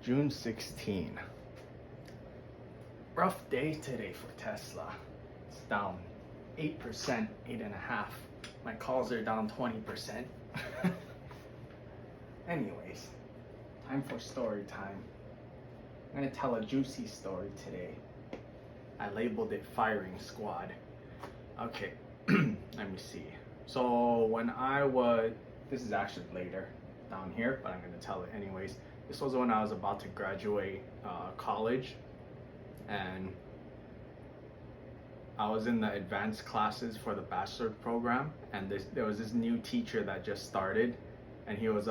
June 16. Rough day today for Tesla. It's down 8%, 8.5%. My calls are down 20%. Anyways, time for story time. I'm gonna tell a juicy story today. I labeled it Firing Squad. Okay, let me see. So this is actually later down here, but I'm gonna tell it anyways. This was when I was about to graduate college, and I was in the advanced classes for the bachelor program, and there was this new teacher that just started, and he was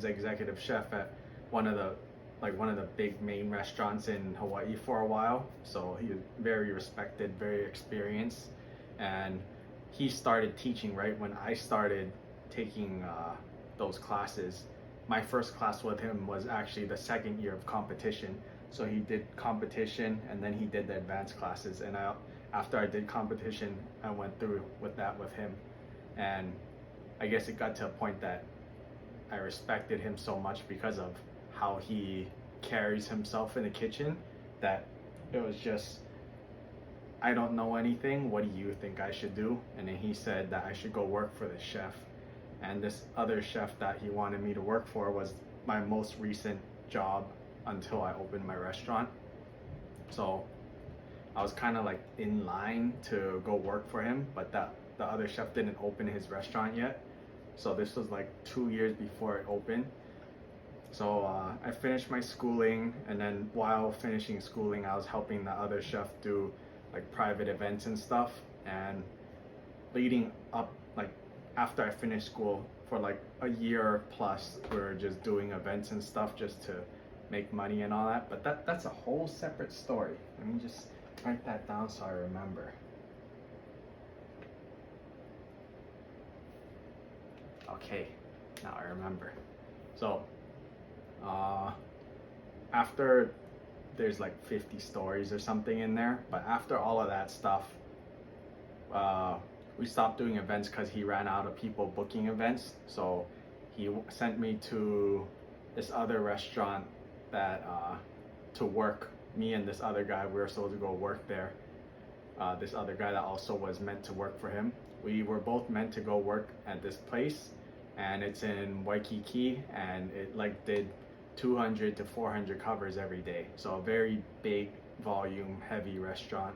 executive chef at one of the big main restaurants in Hawaii for a while. So he was very respected, very experienced, and he started teaching right when I started taking those classes. My first class with him was actually the second year of competition. So he did competition and then he did the advanced classes. And after I did competition, I went through with him. And I guess it got to a point that I respected him so much because of how he carries himself in the kitchen, that it was just, I don't know anything, what do you think I should do? And then he said that I should go work for the chef. And this other chef that he wanted me to work for was my most recent job until I opened my restaurant. So I was kind of like in line to go work for him, but the other chef didn't open his restaurant yet. So this was like 2 years before it opened. So I finished my schooling, and then while finishing schooling, I was helping the other chef do like private events and stuff. And leading up, like after I finished school, for like a year plus, we were just doing events and stuff just to make money and all that. But that's a whole separate story. Let me just write that down so I remember. Okay, now I remember. So after, there's like 50 stories or something in there, but after all of that stuff, we stopped doing events because he ran out of people booking events. So he sent me to this other restaurant that to work. Me and this other guy, we were supposed to go work there. This other guy that also was meant to work for him. We were both meant to go work at this place, and it's in Waikiki, and it like did 200 to 400 covers every day. So a very big volume, heavy restaurant.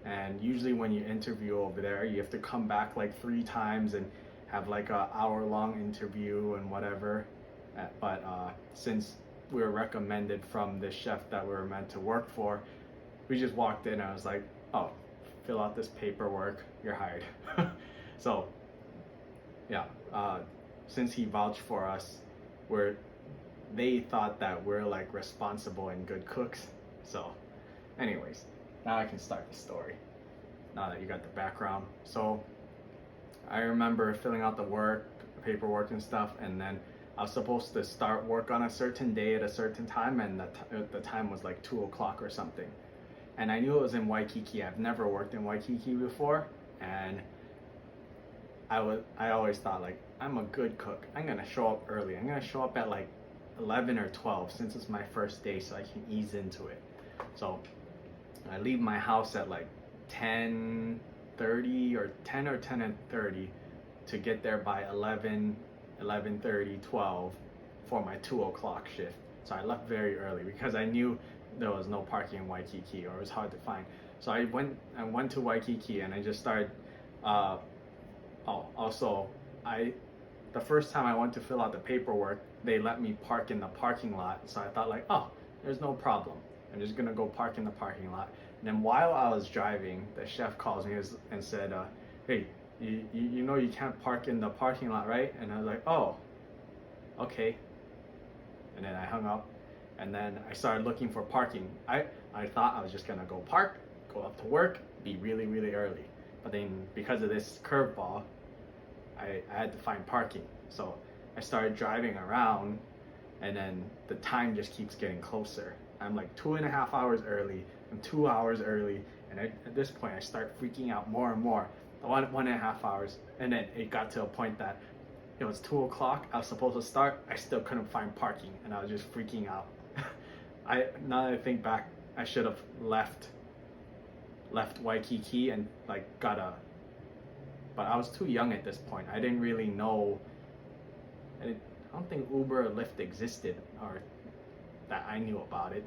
And usually when you interview over there, you have to come back like 3 times and have like a hour-long interview and whatever. But since we were recommended from the chef that we were meant to work for, we just walked in and I was like, oh, fill out this paperwork, you're hired. So yeah, since he vouched for us, they thought that we're like responsible and good cooks. So anyways, now I can start the story, now that you got the background. So I remember filling out the paperwork and stuff, and then I was supposed to start work on a certain day at a certain time, and the time was like 2 o'clock or something. And I knew it was in Waikiki. I've never worked in Waikiki before, and I always thought like, I'm a good cook, I'm gonna show up early. I'm gonna show up at like 11 or 12 since it's my first day, so I can ease into it. So I leave my house at like 10:30 or 10 or 10:30 to get there by 11:30, 12 for my 2 o'clock shift. So I left very early because I knew there was no parking in Waikiki, or it was hard to find. So I went to Waikiki and I just started. The first time I went to fill out the paperwork, they let me park in the parking lot. So I thought like, oh, there's no problem. I'm just gonna go park in the parking lot. And then while I was driving, the chef calls me and said, hey, you know you can't park in the parking lot, right? And I was like, oh, okay. And then I hung up, and then I started looking for parking. I thought I was just gonna go park, go up to work, be really, really early. But then because of this curveball, I had to find parking. So I started driving around, and then the time just keeps getting closer. I'm like 2.5 hours early, I'm 2 hours early, and at this point I start freaking out more and more. 1.5 hours, and then it got to a point that it was 2 o'clock, I was supposed to start, I still couldn't find parking, and I was just freaking out. Now that I think back, I should have left Waikiki and like but I was too young at this point. I didn't really know. I don't think Uber or Lyft existed, or that I knew about it.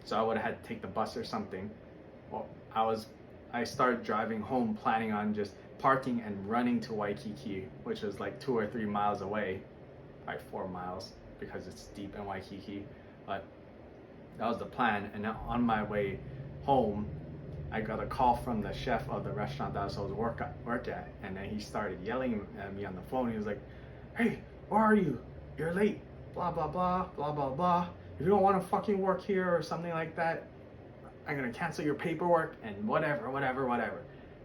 So I would have had to take the bus or something. Well, I started driving home planning on just parking and running to Waikiki, which was like 2 or 3 miles away, probably 4 miles because it's deep in Waikiki. But that was the plan. And on my way home, I got a call from the chef of the restaurant that I was supposed to work at, and then he started yelling at me on the phone. He was like, "Hey, where are you? You're late. Blah blah blah blah blah blah. If you don't want to fucking work here or something like that, I'm gonna cancel your paperwork and whatever."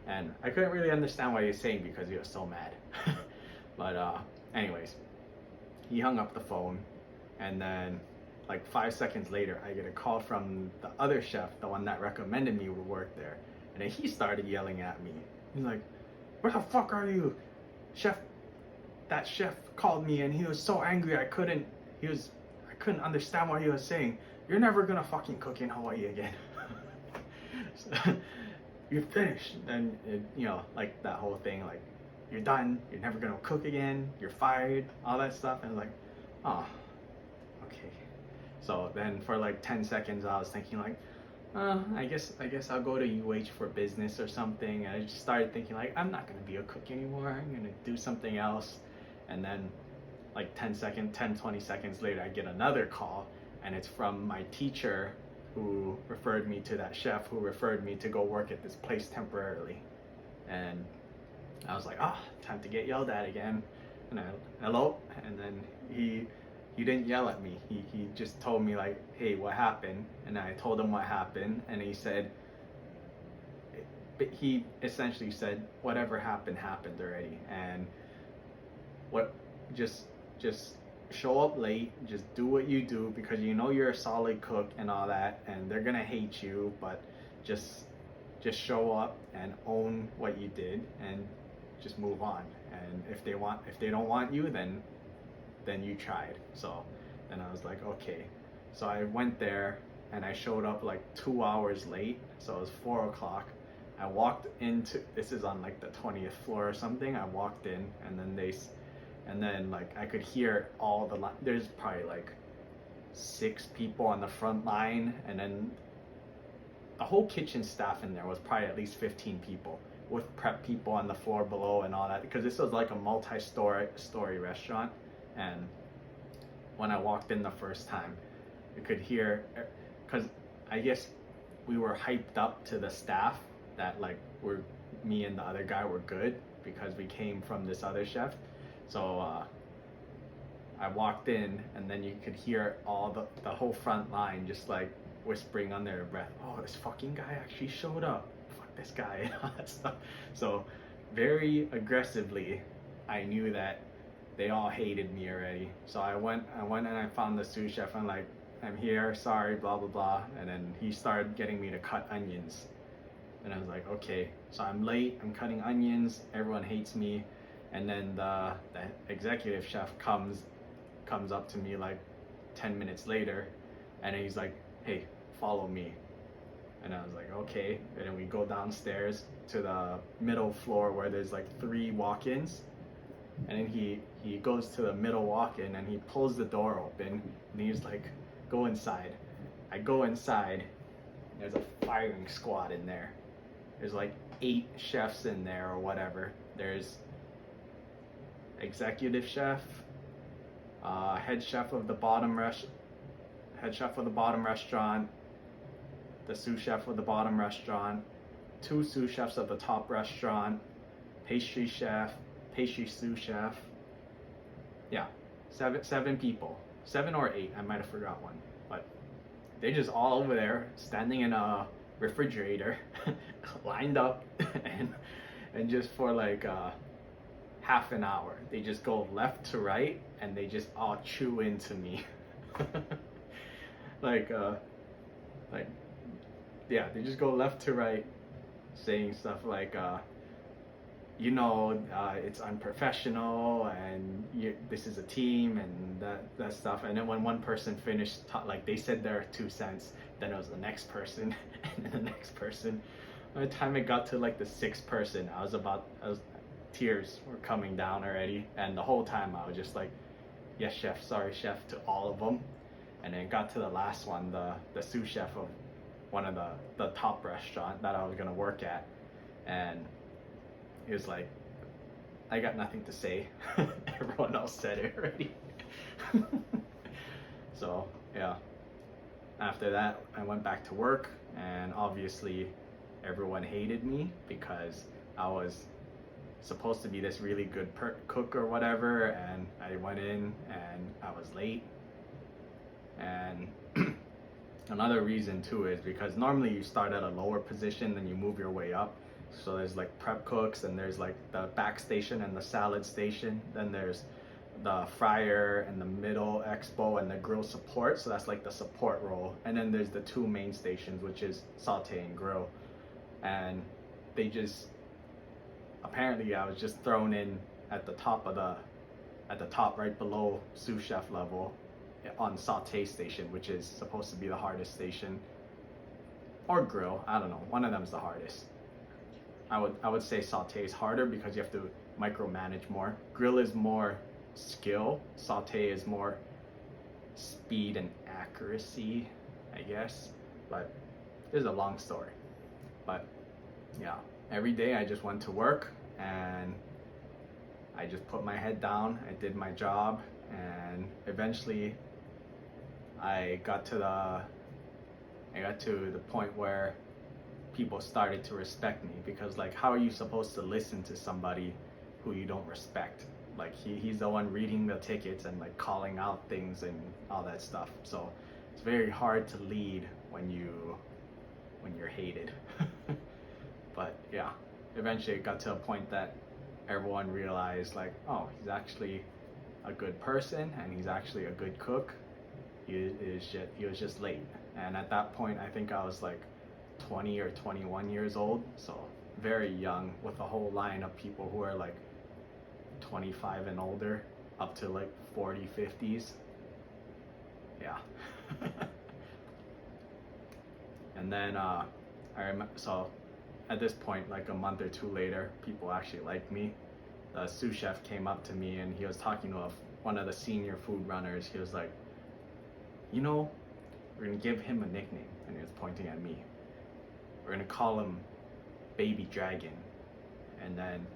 And I couldn't really understand what he was saying because he was so mad. But anyways, he hung up the phone, and then like 5 seconds later, I get a call from the other chef, the one that recommended me to work there. And then he started yelling at me. He's like, "Where the fuck are you? That chef called me and he was so angry I couldn't understand what he was saying. You're never gonna fucking cook in Hawaii again." So, "You're finished." And like that whole thing, like, "You're done, you're never gonna cook again, you're fired," all that stuff. And I was like, oh, okay. So then for like 10 seconds I was thinking like, I guess I'll go to UH for business or something. And I just started thinking like, I'm not gonna be a cook anymore, I'm gonna do something else. And then like 20 seconds later, I get another call, and it's from my teacher who referred me to that chef who referred me to go work at this place temporarily. And I was like, time to get yelled at again. And hello? And then he didn't yell at me. He just told me like, "Hey, what happened?" And I told him what happened, and he said, he essentially said, "Whatever happened already, and just show up late, just do what you do because you're a solid cook and all that, and they're gonna hate you, but just show up and own what you did and just move on. And if they don't want you, then you tried." So then I was like, okay. So I went there and I showed up like 2 hours late. So it was 4 o'clock. I walked into, this is on like the 20th floor or something. I walked in, and then like I could hear there's probably like 6 people on the front line, and then the whole kitchen staff in there was probably at least 15 people, with prep people on the floor below and all that, because this was like a multi-story restaurant. And when I walked in the first time, you could hear, because I guess we were hyped up to the staff that like me and the other guy were good because we came from this other chef. So I walked in, and then you could hear all the whole front line just like whispering under their breath, "Oh, this fucking guy actually showed up. Fuck this guy," and all that stuff. So very aggressively, I knew that they all hated me already. So I went and I found the sous chef. I'm like, "I'm here, sorry, blah blah blah." And then he started getting me to cut onions, and I was like, okay. So I'm late, I'm cutting onions, everyone hates me. And then the executive chef comes up to me like 10 minutes later, and he's like, "Hey, follow me." And I was like, okay. And then we go downstairs to the middle floor where there's like 3 walk-ins. And then he goes to the middle walk-in and he pulls the door open, and he's like, "Go inside." I go inside, there's a firing squad in there. There's like 8 chefs in there or whatever. There's executive chef, head chef of the bottom restaurant, the sous chef of the bottom restaurant, 2 sous chefs of the top restaurant, pastry chef, pastry sous chef. Yeah, 7 people, 7 or 8. I might have forgot one, but they're just all over there standing in a refrigerator, lined up, and just for like half an hour, they just go left to right, and they just all chew into me. Yeah, they just go left to right, saying stuff like, it's unprofessional, and this is a team, and that stuff. And then when one person finished, like they said their 2 cents, then it was the next person, and then the next person. By the time it got to like the sixth person, tears were coming down already, and the whole time I was just like, yes chef, sorry chef, to all of them. And then it got to the last one, the sous chef of one of the top restaurant that I was gonna work at, and he was like, I got nothing to say. Everyone else said it already. So yeah, after that I went back to work, and obviously everyone hated me because I was supposed to be this really good cook or whatever, and I went in and I was late. And another reason too is because normally you start at a lower position, then you move your way up. So there's like prep cooks, and there's like the back station and the salad station, then there's the fryer and the middle expo and the grill support, so that's like the support role, and then there's the two main stations, which is saute and grill. And they just, apparently I was just thrown in at the top right below sous chef level on saute station, which is supposed to be the hardest station, or grill, I don't know, one of them's the hardest. I would say saute is harder because you have to micromanage more. Grill is more skill, saute is more speed and accuracy, I guess, but this is a long story. But yeah, every day I just went to work and I just put my head down, I did my job, and eventually I got to the point where people started to respect me, because like, how are you supposed to listen to somebody who you don't respect? Like he's the one reading the tickets and like calling out things and all that stuff. So it's very hard to lead when you're hated. But yeah, eventually it got to a point that everyone realized like, oh, he's actually a good person and he's actually a good cook. He was just late. And at that point I think I was like 20 or 21 years old, so very young, with a whole line of people who are like 25 and older, up to like 40, 50s. Yeah. And then so at this point, like a month or two later, people actually liked me. The sous chef came up to me and he was talking to one of the senior food runners. He was like, we're gonna give him a nickname, and he was pointing at me. We're gonna call him Baby Dragon. And then,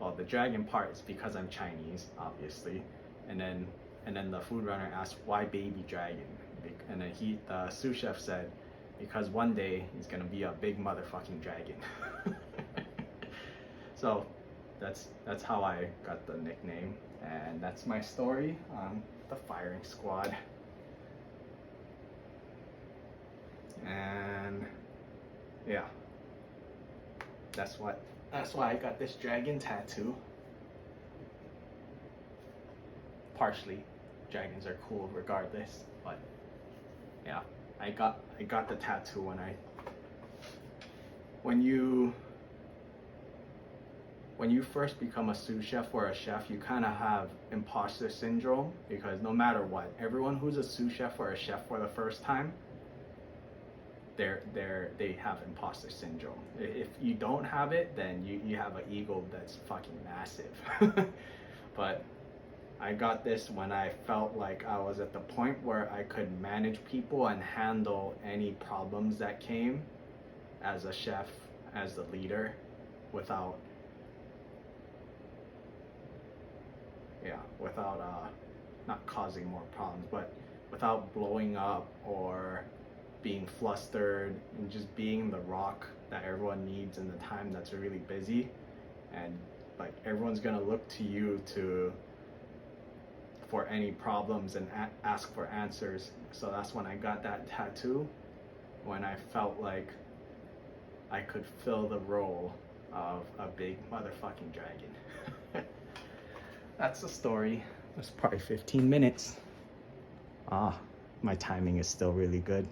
well, the dragon part is because I'm Chinese, obviously. And then the food runner asked, why Baby Dragon? And then the sous chef said, because one day he's gonna be a big motherfucking dragon. So that's how I got the nickname, and that's my story on the firing squad. And yeah, that's why I got this dragon tattoo. Partially, dragons are cool regardless, but yeah, I got the tattoo when you first become a sous chef or a chef, you kind of have imposter syndrome, because no matter what, everyone who's a sous chef or a chef for the first time, they have imposter syndrome. If you don't have it, then you have an ego that's fucking massive. But I got this when I felt like I was at the point where I could manage people and handle any problems that came as a chef, as the leader, without not causing more problems, but without blowing up or being flustered, and just being the rock that everyone needs in the time that's really busy. And like, everyone's gonna look to you for any problems and ask for answers. So that's when I got that tattoo, when I felt like I could fill the role of a big motherfucking dragon. That's the story. It's probably 15 minutes. My timing is still really good.